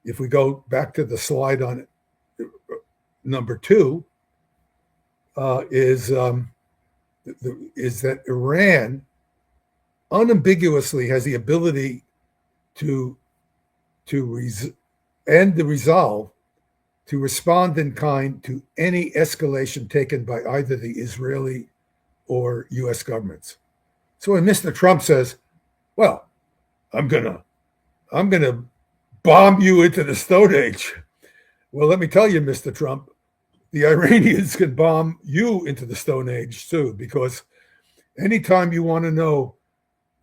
if we go back to the slide on number 2, is that Iran unambiguously has the ability to end the resolve to respond in kind to any escalation taken by either the Israeli or U.S. governments. So when Mr. Trump says, "Well, I'm gonna bomb you into the Stone Age," well, let me tell you, Mr. Trump, the Iranians can bomb you into the Stone Age too, because Anytime you want to know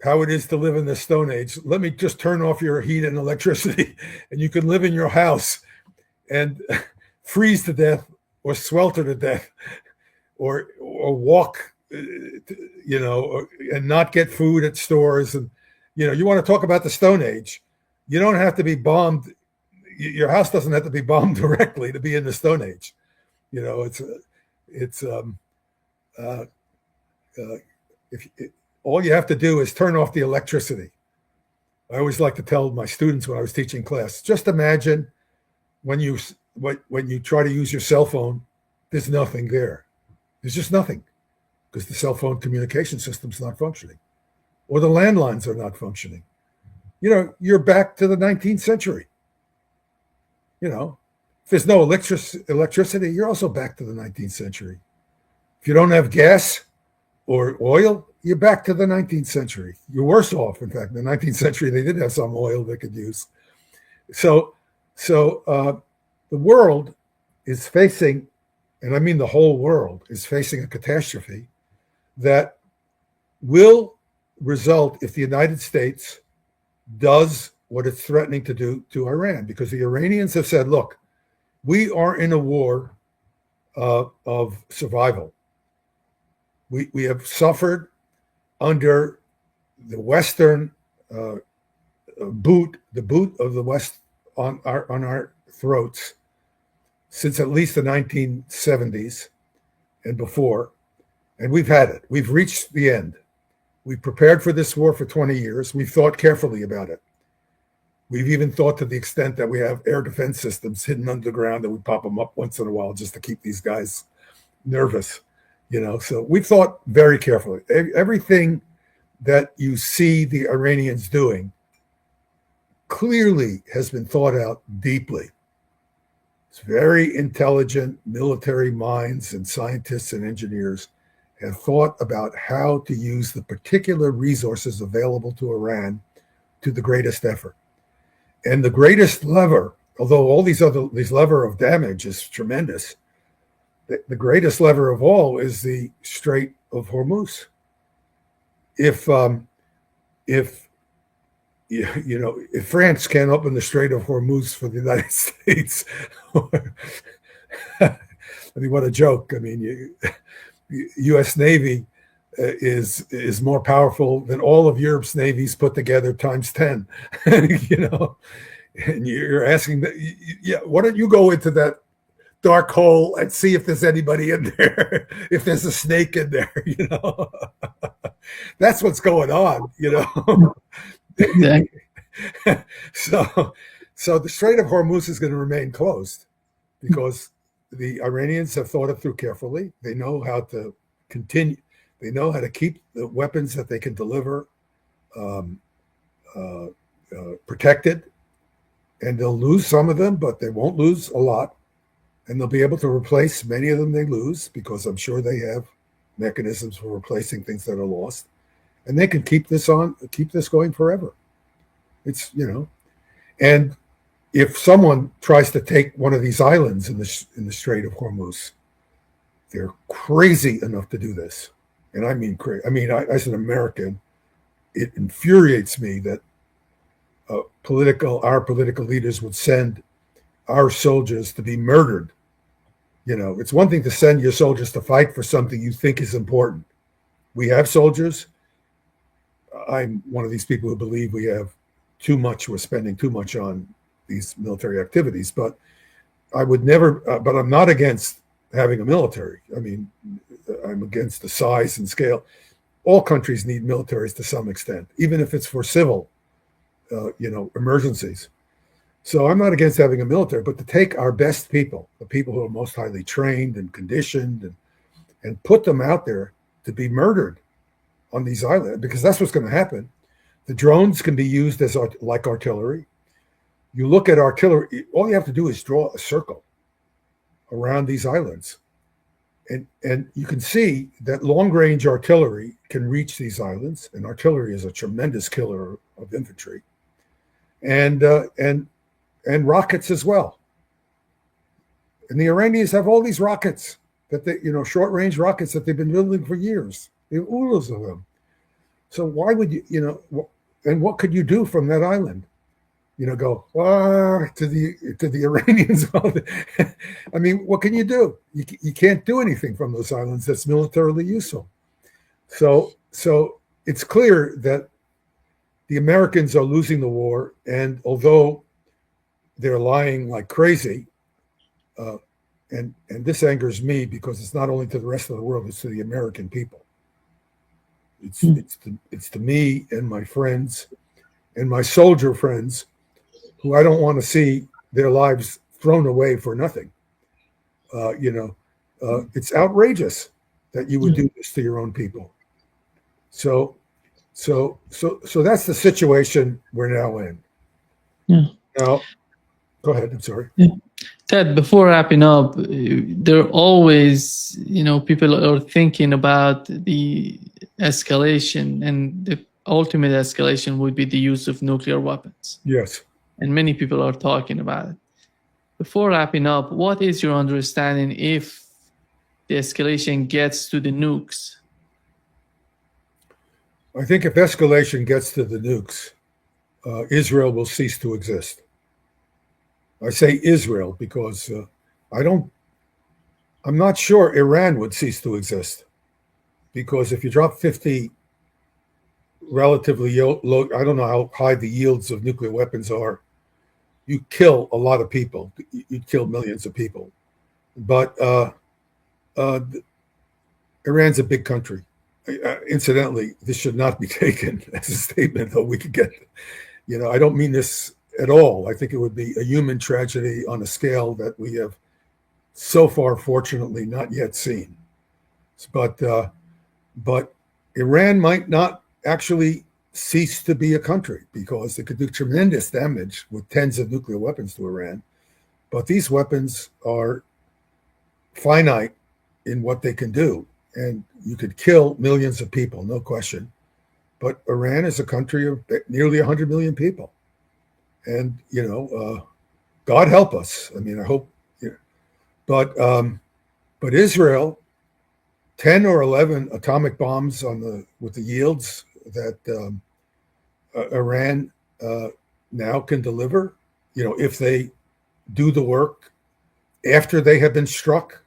how it is to live in the Stone Age, let me just turn off your heat and electricity, and you can live in your house and freeze to death or swelter to death or walk, and not get food at stores. And, you want to talk about the Stone Age. You don't have to be bombed. Your house doesn't have to be bombed directly to be in the Stone Age. All you have to do is turn off the electricity. I always like to tell my students when I was teaching class, just imagine when you try to use your cell phone, there's nothing there. There's just nothing, because the cell phone communication system's not functioning, or the landlines are not functioning. You're back to the 19th century. If there's no electricity, you're also back to the 19th century. If you don't have gas or oil, you're back to the 19th century. You're worse off. In fact, in the 19th century, they did have some oil they could use. So the world is facing, and I mean the whole world, is facing a catastrophe that will result if the United States does what it's threatening to do to Iran, because the Iranians have said, look, we are in a war of survival. We have suffered under the Western boot of the West on our throats since at least the 1970s and before, and we've had it. We've reached the end. We've prepared for this war for 20 years. We've thought carefully about it. We've even thought to the extent that we have air defense systems hidden underground, that we pop them up once in a while just to keep these guys nervous. So we've thought very carefully. Everything that you see the Iranians doing clearly has been thought out deeply. It's very intelligent military minds and scientists and engineers have thought about how to use the particular resources available to Iran to the greatest effort. And the greatest lever, although all these lever of damage is tremendous, the greatest lever of all is the Strait of Hormuz. If France can't open the Strait of Hormuz for the United States, I mean, what a joke! I mean, U.S. Navy is more powerful than all of Europe's navies put together times 10. And you're asking that, why don't you go into that dark hole and see if there's anybody in there, if there's a snake in there, That's what's going on, Exactly. So the Strait of Hormuz is going to remain closed because the Iranians have thought it through carefully. They know how to continue. They know how to keep the weapons that they can deliver protected, and they'll lose some of them, but they won't lose a lot. And they'll be able to replace many of them they lose, because I'm sure they have mechanisms for replacing things that are lost. And they can keep this going forever. It's, and if someone tries to take one of these islands in the Strait of Hormuz, they're crazy enough to do this. And I mean crazy. I mean, as an American, it infuriates me that our political leaders would send our soldiers to be murdered. It's one thing to send your soldiers to fight for something you think is important. We have soldiers. I'm one of these people who believe we have too much. We're spending too much on these military activities, but I would never, but I'm not against having a military. I mean, I'm against the size and scale. All countries need militaries to some extent, even if it's for civil, emergencies. So I'm not against having a military, but to take our best people, the people who are most highly trained and conditioned, and put them out there to be murdered on these islands, because that's what's going to happen. The drones can be used as like artillery. You look at artillery, all you have to do is draw a circle around these islands. And you can see that long-range artillery can reach these islands, and artillery is a tremendous killer of infantry, and rockets as well. And the Iranians have all these rockets that they, short-range rockets that they've been building for years. We have oodles of them. So why would you, and what could you do from that island? Go to the Iranians. I mean, what can you do? You can't do anything from those islands that's militarily useful. So it's clear that the Americans are losing the war, and although they're lying like crazy, and this angers me because it's not only to the rest of the world, it's to the American people. It's to me and my friends and my soldier friends who I don't want to see their lives thrown away for nothing. It's outrageous that you would do this to your own people. So that's the situation we're now in. Yeah. Now, go ahead. I'm sorry. Yeah. Ted, before wrapping up, there are always, people are thinking about the escalation, and the ultimate escalation would be the use of nuclear weapons. Yes. And many people are talking about it. Before wrapping up, what is your understanding if the escalation gets to the nukes? I think if escalation gets to the nukes, Israel will cease to exist. I say Israel because I'm not sure Iran would cease to exist, because if you drop 50 relatively low, I don't know how high the yields of nuclear weapons are, you kill a lot of people. You kill millions of people. But Iran's a big country. Incidentally, this should not be taken as a statement, though we could get, I don't mean this at all. I think it would be a human tragedy on a scale that we have so far, fortunately, not yet seen. But Iran might not actually cease to be a country, because it could do tremendous damage with tens of nuclear weapons to Iran. But these weapons are finite in what they can do. And you could kill millions of people, no question. But Iran is a country of nearly 100 million people. And, God help us. I mean, I hope. But Israel, 10 or 11 atomic bombs with the yields that Iran now can deliver, if they do the work after they have been struck.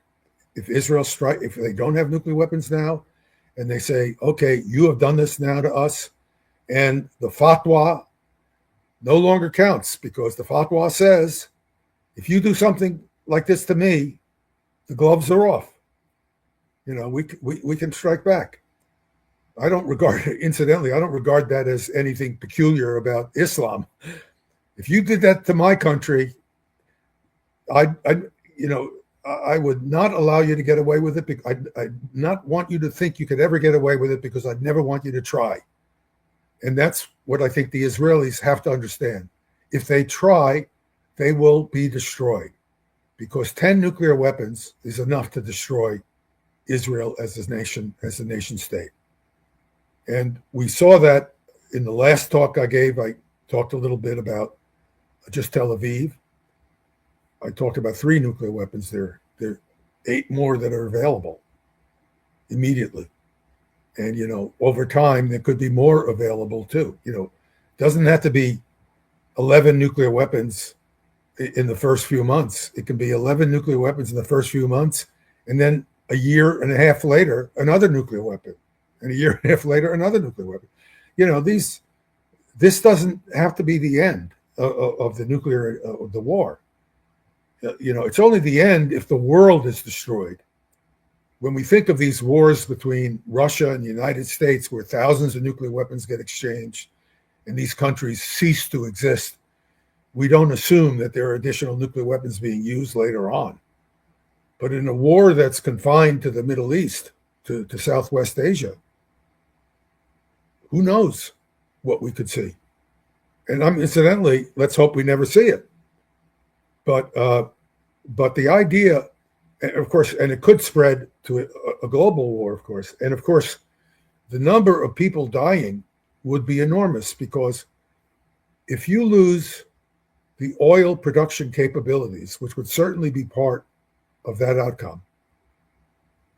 If Israel strike, if they don't have nuclear weapons now, and they say, okay, you have done this now to us, and the fatwa no longer counts, because the fatwa says, if you do something like this to me, the gloves are off. We can strike back. I don't regard that as anything peculiar about Islam. If you did that to my country, I would not allow you to get away with it. I'd not want you to think you could ever get away with it, because I'd never want you to try. And that's what I think the Israelis have to understand. If they try, they will be destroyed, because 10 nuclear weapons is enough to destroy Israel as a nation state. And we saw that in the last talk I gave. I talked a little bit about just Tel Aviv. I talked about 3 nuclear weapons there. There are 8 more that are available immediately. And, over time, there could be more available too. Doesn't have to be 11 nuclear weapons in the first few months. It can be 11 nuclear weapons in the first few months, and then a year and a half later, another nuclear weapon, and a year and a half later, another nuclear weapon. This doesn't have to be the end of the nuclear of the war. It's only the end if the world is destroyed. When we think of these wars between Russia and the United States, where thousands of nuclear weapons get exchanged and these countries cease to exist, we don't assume that there are additional nuclear weapons being used later on. But in a war that's confined to the Middle East, to Southwest Asia, who knows what we could see? And incidentally, let's hope we never see it. But the idea, of course, and it could spread to a global war, of course. And of course, the number of people dying would be enormous, because if you lose the oil production capabilities, which would certainly be part of that outcome,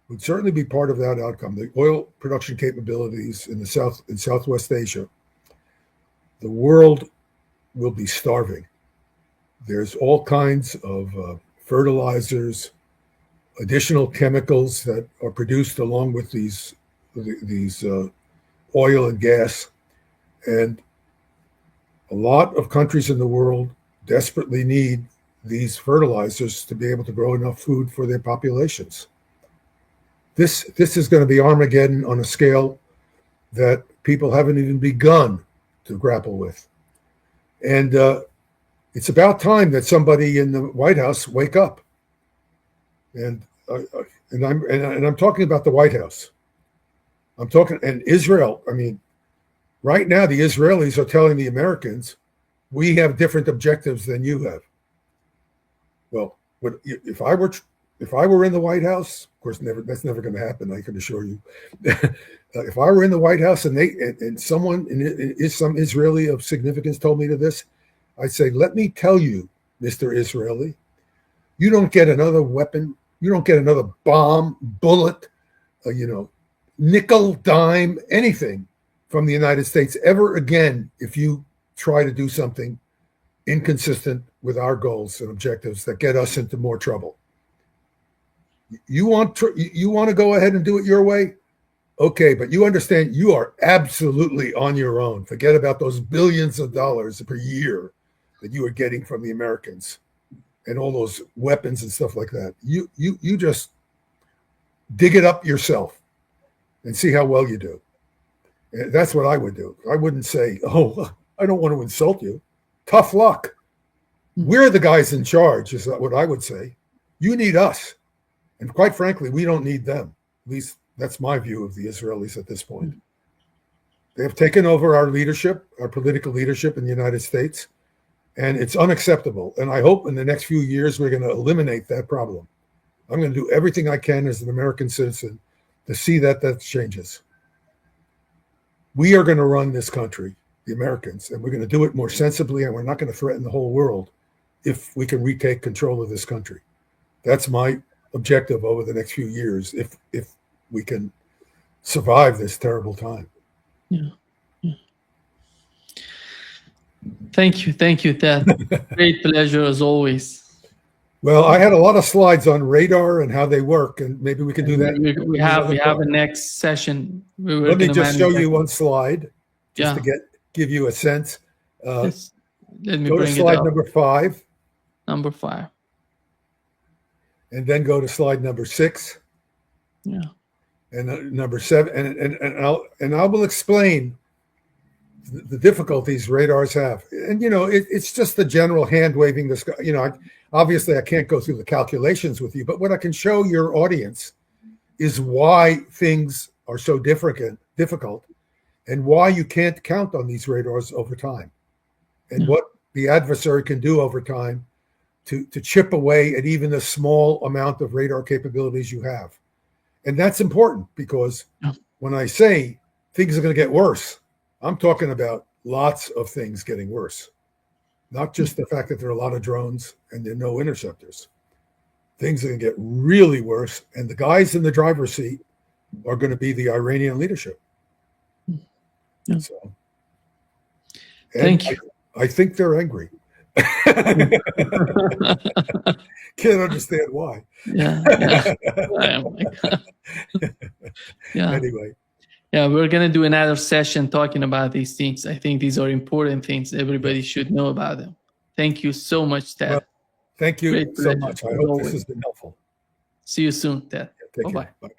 would certainly be part of that outcome. The oil production capabilities in Southwest Asia, the world will be starving. There's all kinds of fertilizers, additional chemicals that are produced along with these oil and gas, and a lot of countries in the world desperately need these fertilizers to be able to grow enough food for their populations. This is going to be Armageddon on a scale that people haven't even begun to grapple with. And it's about time that somebody in the White House wake up. And I'm talking about the White House. I'm talking, and Israel. I mean, right now the Israelis are telling the Americans, we have different objectives than you have. Well, if I were in the White House, of course, that's never going to happen. I can assure you. If I were in the White House and some Israeli of significance told me to this, I'd say, let me tell you, Mr. Israeli, you don't get another weapon, you don't get another bomb, bullet, nickel, dime, anything from the United States ever again if you try to do something inconsistent with our goals and objectives that get us into more trouble. You want to go ahead and do it your way? Okay, but you understand you are absolutely on your own. Forget about those billions of dollars per year that you are getting from the Americans and all those weapons and stuff like that. You just dig it up yourself and see how well you do. And that's what I would do. I wouldn't say, oh, I don't want to insult you. Tough luck. We're the guys in charge, is what I would say. You need us. And quite frankly, we don't need them. At least that's my view of the Israelis at this point. They have taken over our leadership, our political leadership in the United States, and it's unacceptable. And I hope in the next few years, we're going to eliminate that problem. I'm going to do everything I can as an American citizen to see that changes. We are going to run this country, the Americans, and we're going to do it more sensibly, and we're not going to threaten the whole world if we can retake control of this country. That's my objective over the next few years, if we can survive this terrible time. Yeah. Thank you, Ted. Great pleasure as always. Well, I had a lot of slides on radar and how they work, and maybe we can do that. We have a next session. Let me just show you one slide, just to give you a sense. Yes. Let me go to bring slide it up. number 5. Number 5. And then go to slide number 6. Yeah. And number 7. And I will explain the difficulties radars have. And it's just the general hand waving this. Obviously I can't go through the calculations with you, but what I can show your audience is why things are so difficult, and why you can't count on these radars over time, and what the adversary can do over time to chip away at even the small amount of radar capabilities you have. And that's important, because when I say things are going to get worse, I'm talking about lots of things getting worse, not just the fact that there are a lot of drones and there are no interceptors. Things are going to get really worse, and the guys in the driver's seat are going to be the Iranian leadership. Yeah. So, thank you. I think they're angry. Can't understand why. Yeah. Yeah. Anyway. Yeah, we're going to do another session talking about these things. I think these are important things. Everybody should know about them. Thank you so much, Ted. Well, thank you so much. I hope this has been helpful. See you soon, Ted. Take care. Bye-bye. Bye.